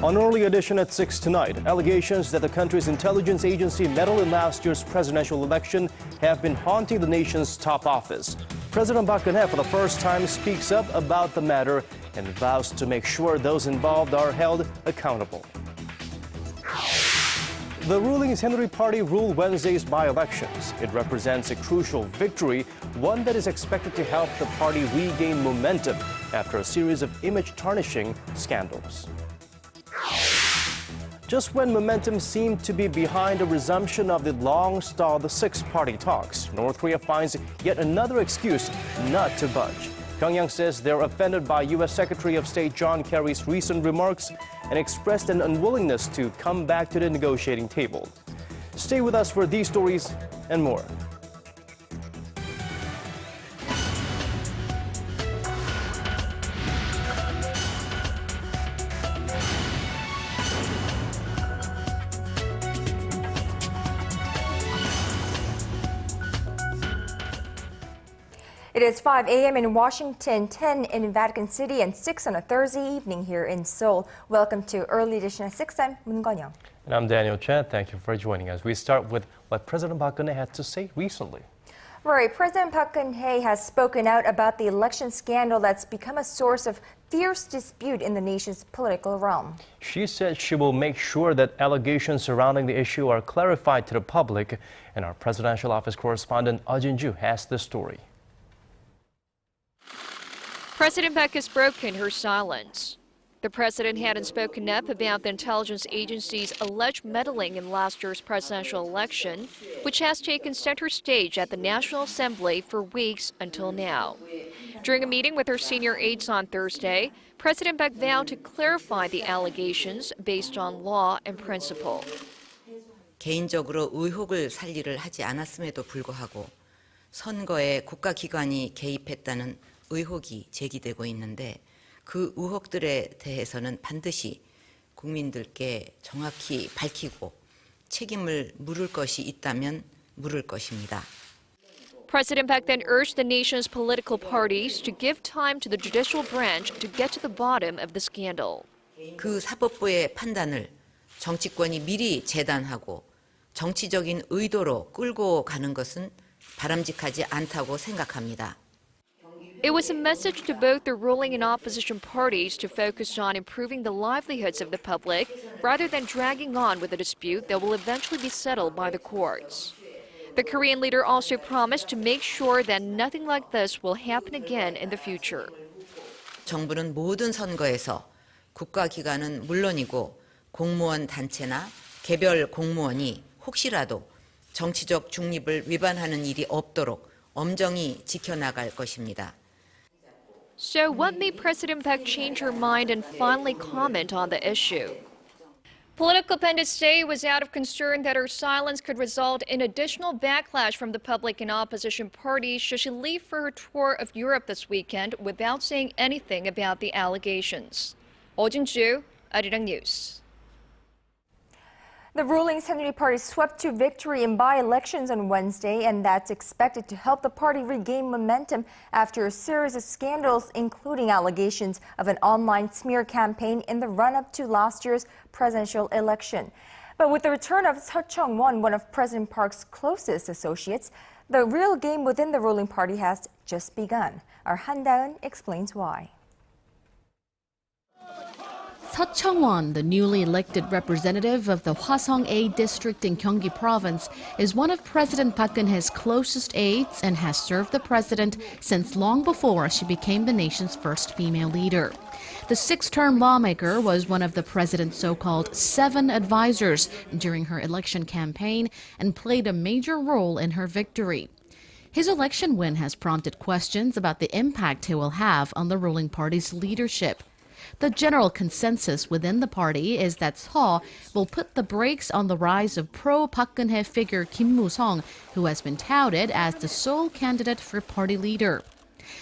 On early edition at 6 tonight, allegations that the country's intelligence agency meddled in last year's presidential election have been haunting the nation's top office. President Park Geun-hye for the first time speaks up about the matter and vows to make sure those involved are held accountable. The ruling Henry Party ruled Wednesday's by-elections. It represents a crucial victory, one that is expected to help the party regain momentum after a series of image-tarnishing scandals. Just when momentum seemed to be behind a resumption of the long-stalled six-party talks, North Korea finds yet another excuse not to budge. Pyongyang says they're offended by U.S. Secretary of State John Kerry's recent remarks and expressed an unwillingness to come back to the negotiating table. Stay with us for these stories and more. It is 5 a.m. in Washington, 10 in Vatican City, and 6 on a Thursday evening here in Seoul. Welcome to Early Edition at 6. I'm Moon Gon-young. And I'm Daniel Chen. Thank you for joining us. We start with what President Park Geun-hye had to say recently. Right, President Park Geun-hye has spoken out about the election scandal that's become a source of fierce dispute in the nation's political realm. She said she will make sure that allegations surrounding the issue are clarified to the public. And our presidential office correspondent Oh Jin-ju has the story. President Park has broken her silence. The president hadn't spoken up about the intelligence agency's alleged meddling in last year's presidential election, which has taken center stage at the National Assembly for weeks until now. During a meeting with her senior aides on Thursday, President Park vowed to clarify the allegations based on law and principle. 개인적으로 의혹을 살리를 하지 않았음에도 불구하고 선거에 국가기관이 개입했다는 의혹이 제기되고 있는데 그 의혹들에 대해서는 반드시 국민들께 정확히 밝히고 책임을 물을 것이 있다면 물을 것입니다. President Park then urged the nation's political parties to give time to the judicial branch to get to the bottom of the scandal. 그 사법부의 판단을 정치권이 미리 재단하고 정치적인 의도로 끌고 가는 것은 바람직하지 않다고 생각합니다. It was a message to both the ruling and opposition parties to focus on improving the livelihoods of the public rather than dragging on with a dispute that will eventually be settled by the courts. The Korean leader also promised to make sure that nothing like this will happen again in the future. 정부는 모든 선거에서 국가기관은 물론이고 공무원 단체나 개별 공무원이 혹시라도 정치적 중립을 위반하는 일이 없도록 엄정히 지켜나갈 것입니다. So what made President Park change her mind and finally comment on the issue? Political pundits say it was out of concern that her silence could result in additional backlash from the public and opposition parties should she leave for her tour of Europe this weekend without saying anything about the allegations. Oh Jin-ju, Arirang News. The ruling Henry Party swept to victory in by-elections on Wednesday, and that's expected to help the party regain momentum after a series of scandals, including allegations of an online smear campaign in the run-up to last year's presidential election. But with the return of Seo Chung-won, one of President Park's closest associates, the real game within the ruling party has just begun. Our Han Da-eun explains why. Seo Chung-won, the newly elected representative of the Hwasong-A district in Gyeonggi province, is one of President Park Geun-hye's closest aides and has served the president since long before she became the nation's first female leader. The six-term lawmaker was one of the president's so-called 7 advisors during her election campaign and played a major role in her victory. His election win has prompted questions about the impact he will have on the ruling party's leadership. The general consensus within the party is that Seo will put the brakes on the rise of pro-Park Geun-hye figure Kim Moo-sung, who has been touted as the sole candidate for party leader.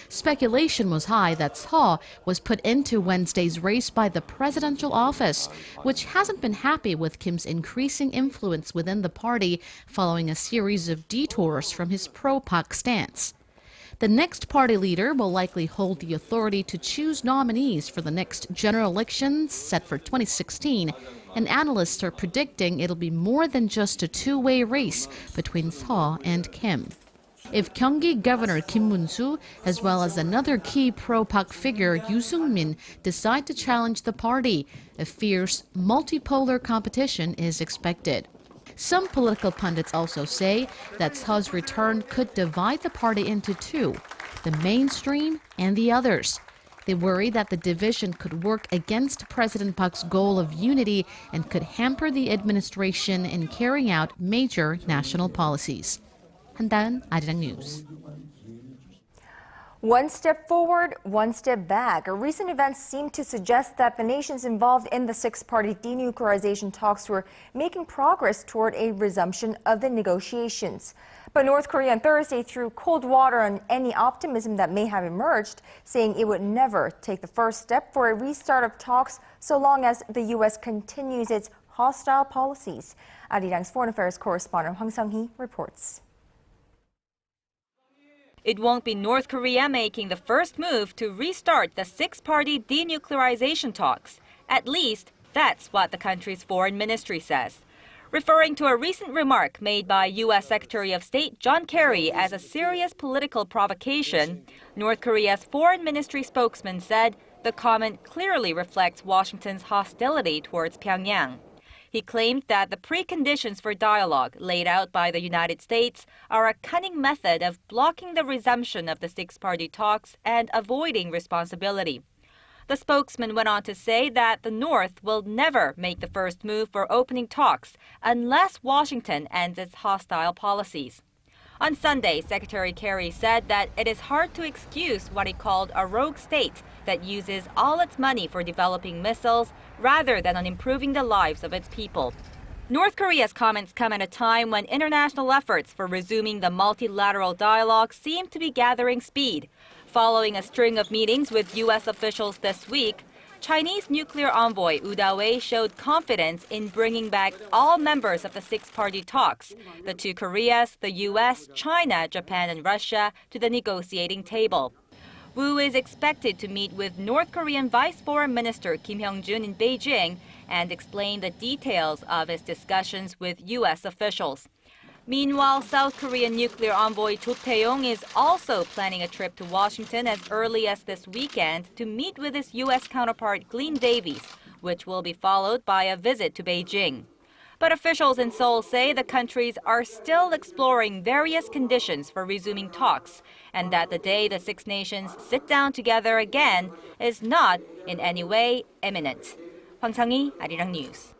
Speculation was high that Seo was put into Wednesday's race by the presidential office, which hasn't been happy with Kim's increasing influence within the party following a series of detours from his pro-Park stance. The next party leader will likely hold the authority to choose nominees for the next general elections set for 2016, and analysts are predicting it'll be more than just a two-way race between Seo and Kim. If Gyeonggi Governor Kim Mun-soo, as well as another key pro-Pak figure Yoo Sung-min, decide to challenge the party, a fierce, multipolar competition is expected. Some political pundits also say that Seo's return could divide the party into two, the mainstream and the others. They worry that the division could work against President Park's goal of unity and could hamper the administration in carrying out major national policies. 한다은 아리랑 뉴스. One step forward, one step back. Recent events seem to suggest that the nations involved in the six-party denuclearization talks were making progress toward a resumption of the negotiations. But North Korea on Thursday threw cold water on any optimism that may have emerged, saying it would never take the first step for a restart of talks so long as the U.S. continues its hostile policies. Arirang's Foreign Affairs correspondent Hwang Sang-hee reports. It won't be North Korea making the first move to restart the six-party denuclearization talks. At least, that's what the country's foreign ministry says. Referring to a recent remark made by U.S. Secretary of State John Kerry as a serious political provocation, North Korea's foreign ministry spokesman said the comment clearly reflects Washington's hostility towards Pyongyang. He claimed that the preconditions for dialogue laid out by the United States are a cunning method of blocking the resumption of the six-party talks and avoiding responsibility. The spokesman went on to say that the North will never make the first move for opening talks unless Washington ends its hostile policies. On Sunday, Secretary Kerry said that it is hard to excuse what he called a rogue state that uses all its money for developing missiles rather than on improving the lives of its people. North Korea's comments come at a time when international efforts for resuming the multilateral dialogue seem to be gathering speed. Following a string of meetings with U.S. officials this week, Chinese nuclear envoy Wu Dawei showed confidence in bringing back all members of the six-party talks, the two Koreas, the U.S., China, Japan, and Russia, to the negotiating table. Wu is expected to meet with North Korean Vice Foreign Minister Kim Hyung-jun in Beijing and explain the details of his discussions with U.S. officials. Meanwhile, South Korean nuclear envoy Cho Tae-yong is also planning a trip to Washington as early as this weekend to meet with his U.S. counterpart Glenn Davies, which will be followed by a visit to Beijing. But officials in Seoul say the countries are still exploring various conditions for resuming talks, and that the day the six nations sit down together again is not in any way imminent. Hwang Sang-hee, Arirang News.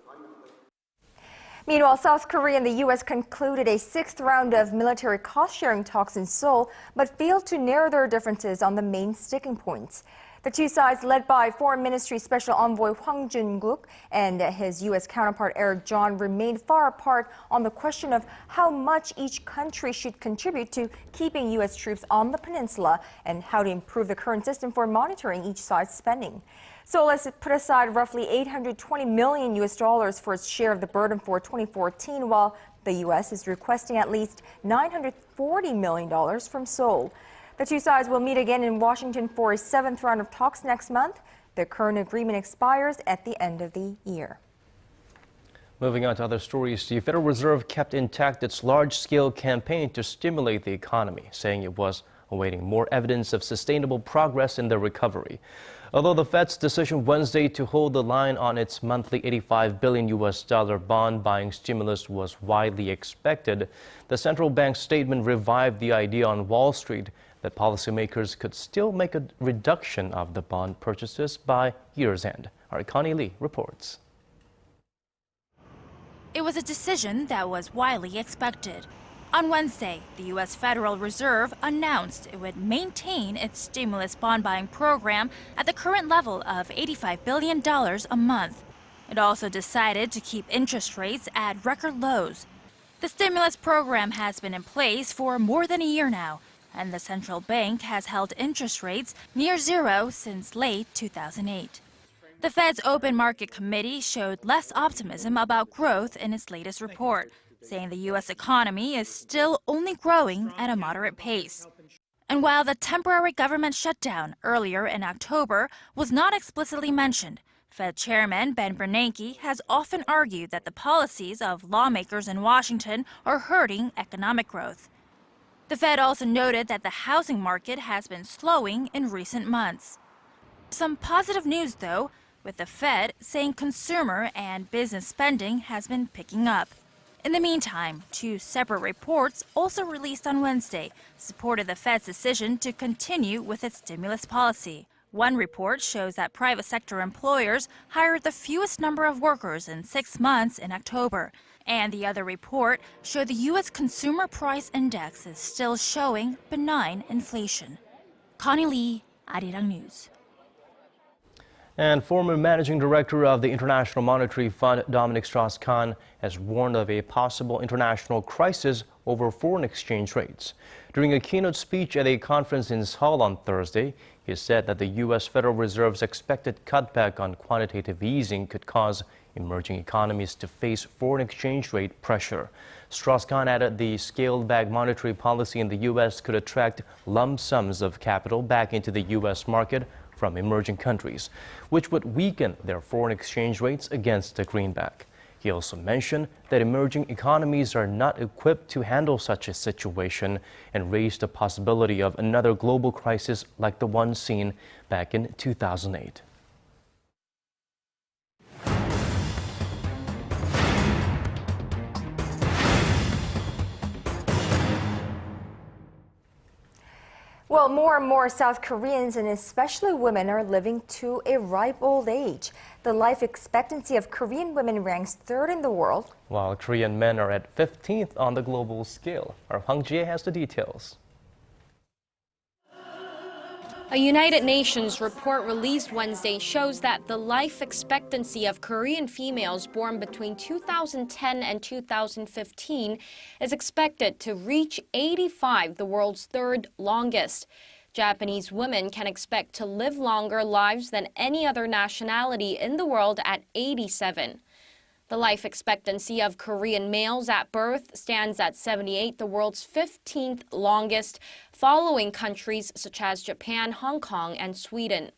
Meanwhile, South Korea and the U.S. concluded a sixth round of military cost-sharing talks in Seoul, but failed to narrow their differences on the main sticking points. The two sides, led by Foreign Ministry Special Envoy Hwang Jun-guk and his U.S. counterpart Eric John, remained far apart on the question of how much each country should contribute to keeping U.S. troops on the peninsula and how to improve the current system for monitoring each side's spending. Seoul has put aside roughly $820 million for its share of the burden for 2014, while the U.S. is requesting at least $940 million from Seoul. The two sides will meet again in Washington for a seventh round of talks next month. The current agreement expires at the end of the year. Moving on to other stories, the Federal Reserve kept intact its large-scale campaign to stimulate the economy, saying it was awaiting more evidence of sustainable progress in the recovery. Although the Fed's decision Wednesday to hold the line on its monthly $85 billion bond buying stimulus was widely expected, the central bank's statement revived the idea on Wall Street that policymakers could still make a reduction of the bond purchases by year's end. Our Connie Lee reports. It was a decision that was widely expected. On Wednesday, the U.S. Federal Reserve announced it would maintain its stimulus bond buying program at the current level of $85 billion a month. It also decided to keep interest rates at record lows. The stimulus program has been in place for more than a year now, and the central bank has held interest rates near zero since late 2008. The Fed's Open Market Committee showed less optimism about growth in its latest report, saying the U.S. economy is still only growing at a moderate pace. And while the temporary government shutdown earlier in October was not explicitly mentioned, Fed Chairman Ben Bernanke has often argued that the policies of lawmakers in Washington are hurting economic growth. The Fed also noted that the housing market has been slowing in recent months. Some positive news, though, with the Fed saying consumer and business spending has been picking up. In the meantime, two separate reports also released on Wednesday supported the Fed's decision to continue with its stimulus policy. One report shows that private sector employers hired the fewest number of workers in 6 months in October. And the other report showed the U.S. Consumer Price Index is still showing benign inflation. Connie Lee, Arirang News. And former managing director of the International Monetary Fund, Dominic Strauss-Kahn, has warned of a possible international crisis over foreign exchange rates. During a keynote speech at a conference in Seoul on Thursday, he said that the U.S. Federal Reserve's expected cutback on quantitative easing could cause emerging economies to face foreign exchange rate pressure. Strauss-Kahn added the scaled-back monetary policy in the U.S. could attract lump sums of capital back into the U.S. market from emerging countries, which would weaken their foreign exchange rates against the greenback. He also mentioned that emerging economies are not equipped to handle such a situation and raised the possibility of another global crisis like the one seen back in 2008. Well, more and more South Koreans, and especially women, are living to a ripe old age. The life expectancy of Korean women ranks third in the world, while Korean men are at 15th on the global scale. Our Hwang Jie has the details. A United Nations report released Wednesday shows that the life expectancy of Korean females born between 2010 and 2015 is expected to reach 85, the world's third longest. Japanese women can expect to live longer lives than any other nationality in the world at 87. The life expectancy of Korean males at birth stands at 78, the world's 15th longest, following countries such as Japan, Hong Kong, and Sweden.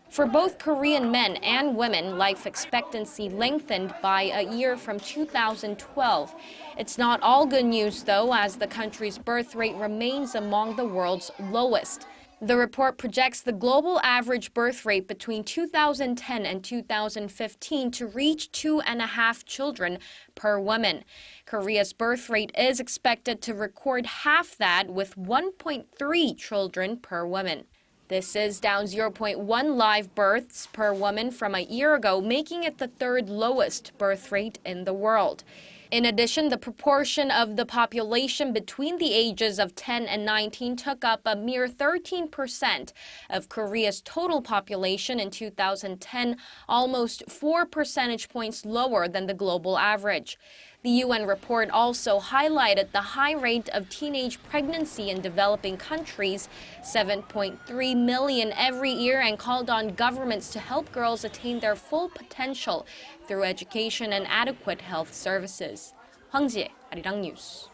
For both Korean men and women, life expectancy lengthened by a year from 2012. It's not all good news, though, as the country's birth rate remains among the world's lowest. The report projects the global average birth rate between 2010 and 2015 to reach 2.5 children per woman. Korea's birth rate is expected to record half that, with 1.3 children per woman. This is down 0.1 live births per woman from a year ago, making it the third lowest birth rate in the world. In addition, the proportion of the population between the ages of 10 and 19 took up a mere 13% of Korea's total population in 2010, almost 4 percentage points lower than the global average. The UN report also highlighted the high rate of teenage pregnancy in developing countries, 7.3 million every year, and called on governments to help girls attain their full potential through education and adequate health services. Hwang Jie, Arirang News.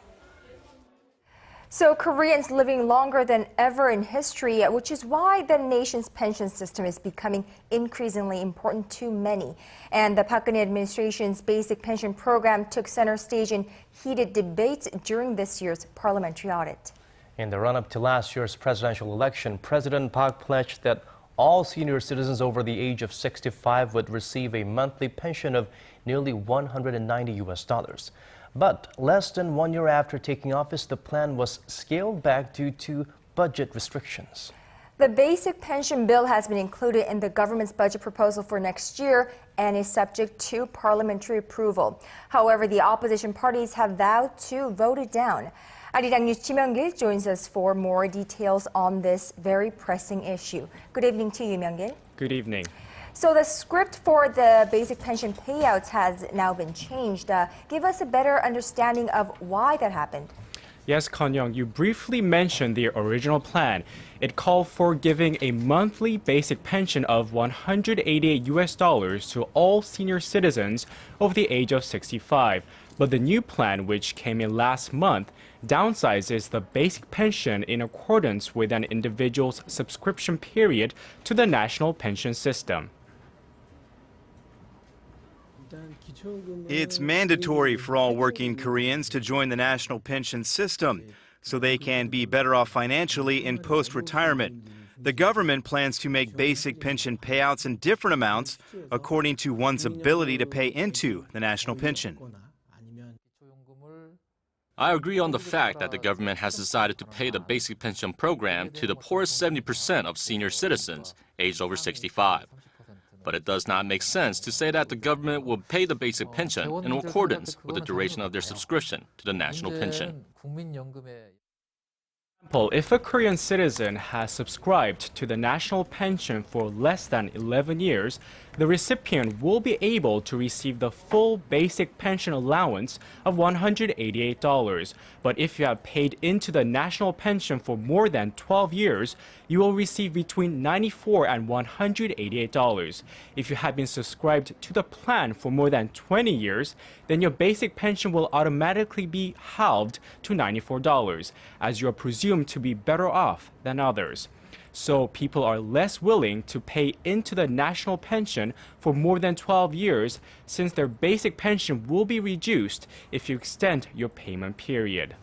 So Koreans living longer than ever in history, which is why the nation's pension system is becoming increasingly important to many. And the Park Geun-hye administration's basic pension program took center stage in heated debates during this year's parliamentary audit. In the run-up to last year's presidential election, President Park pledged that all senior citizens over the age of 65 would receive a monthly pension of nearly $190. But less than 1 year after taking office, the plan was scaled back due to budget restrictions. The basic pension bill has been included in the government's budget proposal for next year and is subject to parliamentary approval. However, the opposition parties have vowed to vote it down. Arirang News Ji Myung-gil joins us for more details on this very pressing issue. Good evening to you, Myung-gil. Good evening. So the script for the basic pension payouts has now been changed. Give us a better understanding of why that happened. Yes, Kon-young, you briefly mentioned the original plan. It called for giving a monthly basic pension of $188 to all senior citizens over the age of 65. But the new plan, which came in last month, downsizes the basic pension in accordance with an individual's subscription period to the national pension system. It's mandatory for all working Koreans to join the national pension system so they can be better off financially in post-retirement. The government plans to make basic pension payouts in different amounts according to one's ability to pay into the national pension. I agree on the fact that the government has decided to pay the basic pension program to the poorest 70% of senior citizens aged over 65. But it does not make sense to say that the government will pay the basic pension in accordance with the duration of their subscription to the national pension. If a Korean citizen has subscribed to the national pension for less than 11 years, the recipient will be able to receive the full basic pension allowance of $188. But if you have paid into the national pension for more than 12 years, you will receive between $94 and $188. If you have been subscribed to the plan for more than 20 years, then your basic pension will automatically be halved to $94, as you are presumed to be better off than others. So people are less willing to pay into the national pension for more than 12 years, since their basic pension will be reduced if you extend your payment period.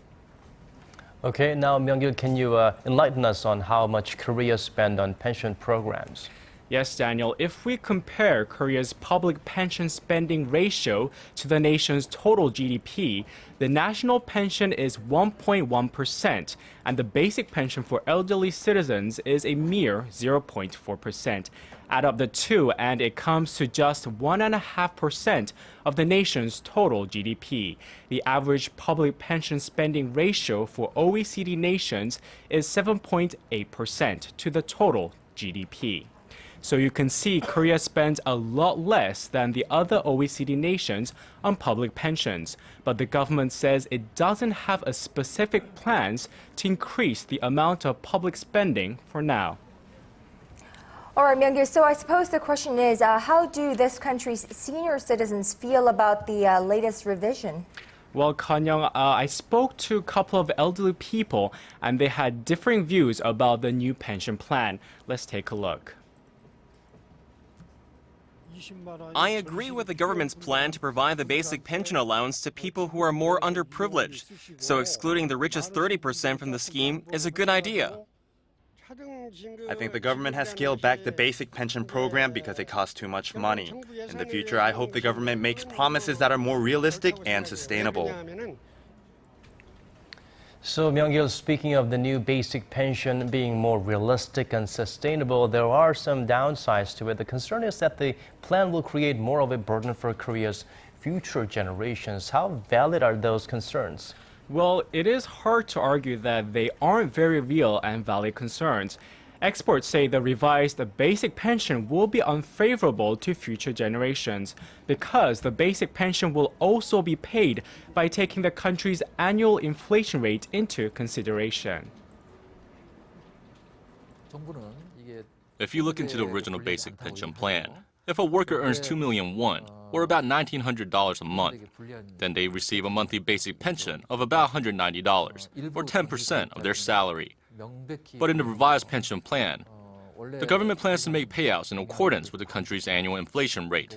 Okay, now Myung-gil, can you enlighten us on how much Korea spend on pension programs? Yes, Daniel, if we compare Korea's public pension spending ratio to the nation's total GDP, the national pension is 1.1%, and the basic pension for elderly citizens is a mere 0.4%. Add up the two, and it comes to just 1.5% of the nation's total GDP. The average public pension spending ratio for OECD nations is 7.8% to the total GDP. So you can see Korea spends a lot less than the other OECD nations on public pensions. But the government says it doesn't have a specific plans to increase the amount of public spending for now. All right, Myung-gil, so I suppose the question is, how do this country's senior citizens feel about the latest revision? Well, Kan-young, I spoke to a couple of elderly people, and they had differing views about the new pension plan. Let's take a look. I agree with the government's plan to provide the basic pension allowance to people who are more underprivileged, so excluding the richest 30% from the scheme is a good idea. I think the government has scaled back the basic pension program because it costs too much money. In the future, I hope the government makes promises that are more realistic and sustainable. So, Myung-gil, speaking of the new basic pension being more realistic and sustainable, there are some downsides to it. The concern is that the plan will create more of a burden for Korea's future generations. How valid are those concerns? Well, it is hard to argue that they aren't very real and valid concerns. Experts say the revised basic pension will be unfavorable to future generations because the basic pension will also be paid by taking the country's annual inflation rate into consideration. If you look into the original basic pension plan, if a worker earns 2 million won, or about $1,900 a month, then they receive a monthly basic pension of about $190, or 10% of their salary. But in the revised pension plan, the government plans to make payouts in accordance with the country's annual inflation rate.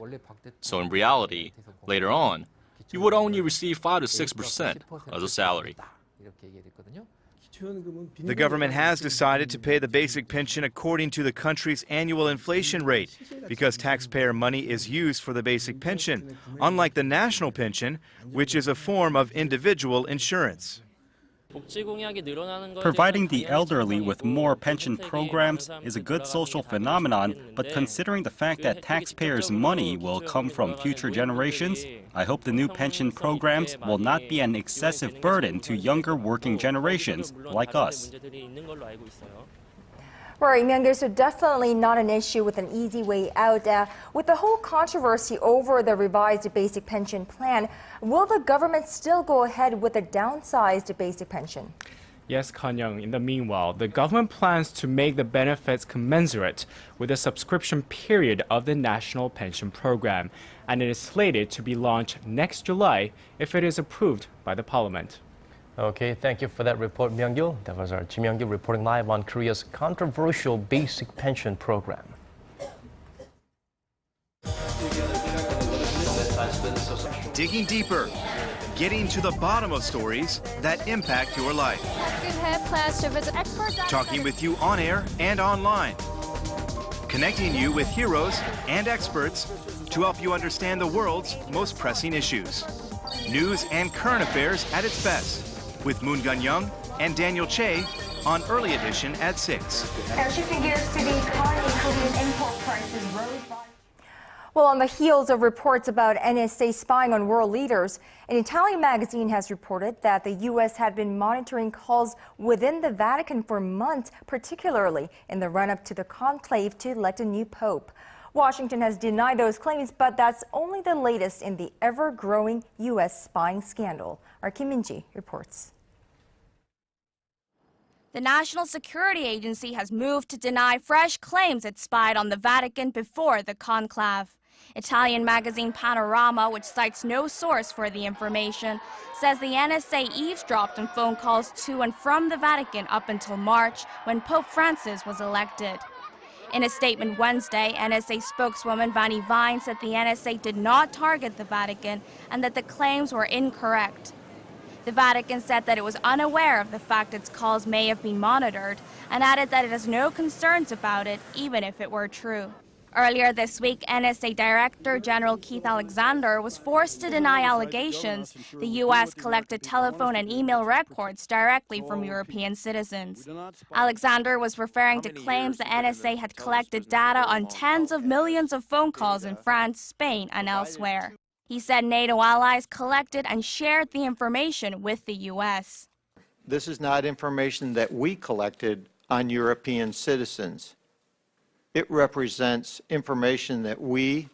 So in reality, later on, you would only receive 5 to 6% of the salary. The government has decided to pay the basic pension according to the country's annual inflation rate because taxpayer money is used for the basic pension, unlike the national pension, which is a form of individual insurance. Providing the elderly with more pension programs is a good social phenomenon, but considering the fact that taxpayers' money will come from future generations, I hope the new pension programs will not be an excessive burden to younger working generations like us. Right, Myung-gil, so definitely not an issue with an easy way out. With the whole controversy over the revised basic pension plan, will the government still go ahead with a downsized basic pension? Yes, Kanyang. In the meanwhile, the government plans to make the benefits commensurate with the subscription period of the National Pension Program, and it is slated to be launched next July if it is approved by the parliament. Okay, thank you for that report, Myung-gil. That was our Kim Myung-gil reporting live on Korea's controversial basic pension program. Digging deeper, getting to the bottom of stories that impact your life. Talking with you on air and online. Connecting you with heroes and experts to help you understand the world's most pressing issues. News and current affairs at its best. With Moon Gun-young and Daniel Che on Early Edition at 6. And shifting gears to the economy, Korean import prices rose by... Well, on the heels of reports about NSA spying on world leaders, an Italian magazine has reported that the U.S. had been monitoring calls within the Vatican for months, particularly in the run-up to the conclave to elect a new pope. Washington has denied those claims, but that's only the latest in the ever-growing U.S. spying scandal. Our Kim Min-ji reports. The National Security Agency has moved to deny fresh claims it spied on the Vatican before the conclave. Italian magazine Panorama, which cites no source for the information, says the NSA eavesdropped on phone calls to and from the Vatican up until March, when Pope Francis was elected. In a statement Wednesday, NSA spokeswoman Vanny Vine said the NSA did not target the Vatican and that the claims were incorrect. The Vatican said that it was unaware of the fact its calls may have been monitored and added that it has no concerns about it, even if it were true. Earlier this week, NSA Director General Keith Alexander was forced to deny allegations the U.S. collected telephone and email records directly from European citizens. Alexander was referring to claims the NSA had collected data on tens of millions of phone calls in France, Spain, and elsewhere. He said NATO allies collected and shared the information with the U.S. This is not information that we collected on European citizens. It represents information that we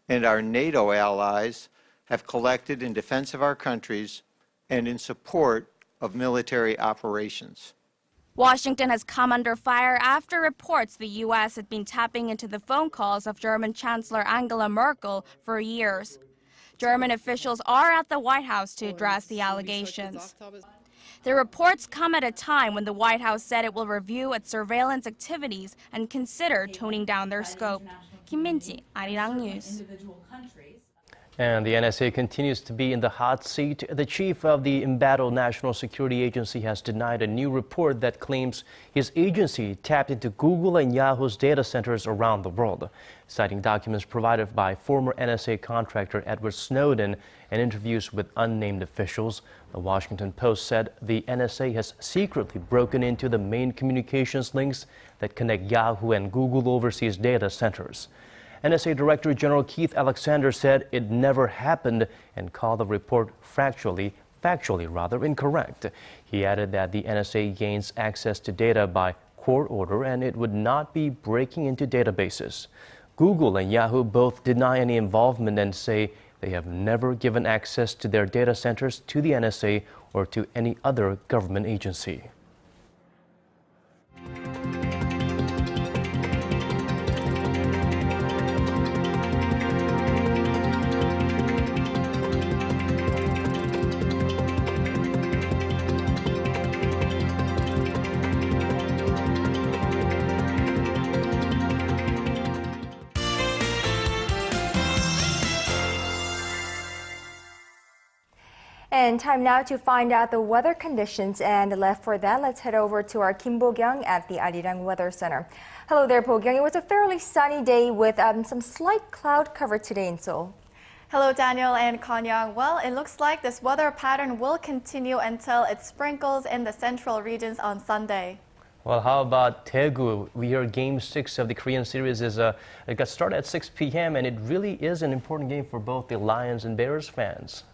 and our NATO allies have collected in defense of our countries and in support of military operations. Washington has come under fire after reports the U.S. had been tapping into the phone calls of German Chancellor Angela Merkel for years. German officials are at the White House to address the allegations. The reports come at a time when the White House said it will review its surveillance activities and consider toning down their scope. Kim Min-ji, Arirang News. And the NSA continues to be in the hot seat. The chief of the embattled National Security Agency has denied a new report that claims his agency tapped into Google and Yahoo's data centers around the world, citing documents provided by former NSA contractor Edward Snowden and interviews with unnamed officials. The Washington Post said the NSA has secretly broken into the main communications links that connect Yahoo and Google overseas data centers. NSA Director General Keith Alexander said it never happened and called the report factually incorrect. He added that the NSA gains access to data by court order and it would not be breaking into databases. Google and Yahoo both deny any involvement and say they have never given access to their data centers to the NSA or to any other government agency. And time now to find out the weather conditions. And left for that, let's head over to our Kim Bo-kyung at the Arirang Weather Center. Hello there, Bo-kyung. It was a fairly sunny day with some slight cloud cover today in Seoul. Hello, Daniel and Kanyang. Well, it looks like this weather pattern will continue until it sprinkles in the central regions on Sunday. Well, how about Daegu? We hear Game 6 of the Korean series it got started at 6 p.m. and it really is an important game for both the Lions and Bears fans.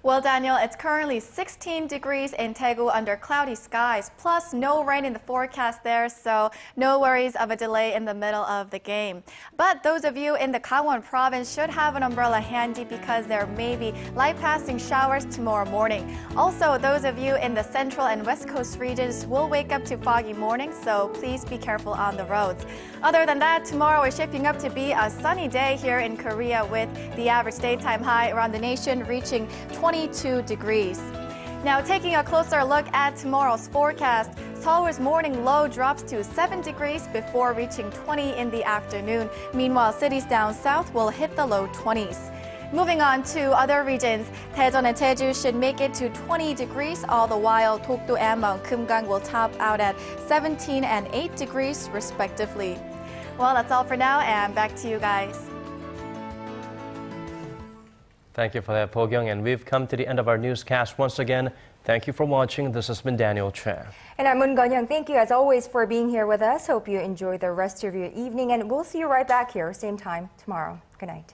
Well, Daniel, it's currently 16 degrees in Daegu under cloudy skies, plus no rain in the forecast there, so no worries of a delay in the middle of the game. But those of you in the Gangwon province should have an umbrella handy because there may be light passing showers tomorrow morning. Also, those of you in the central and west coast regions will wake up to foggy mornings, so please be careful on the roads. Other than that, tomorrow is shaping up to be a sunny day here in Korea with the average daytime high around the nation reaching 22 degrees. Now, taking a closer look at tomorrow's forecast, Seoul's morning low drops to 7 degrees before reaching 20 in the afternoon. Meanwhile, cities down south will hit the low 20s. Moving on to other regions, Daejeon and Jeju should make it to 20 degrees, all the while Dokdo and Mount Kumgang will top out at 17 and 8 degrees respectively. Well, that's all for now, and back to you guys. Thank you for that, Po-kyung. And we've come to the end of our newscast once again. Thank you for watching. This has been Daniel Che. And I'm Moon Gun-young. Thank you as always for being here with us. Hope you enjoy the rest of your evening, and we'll see you right back here, same time tomorrow. Good night.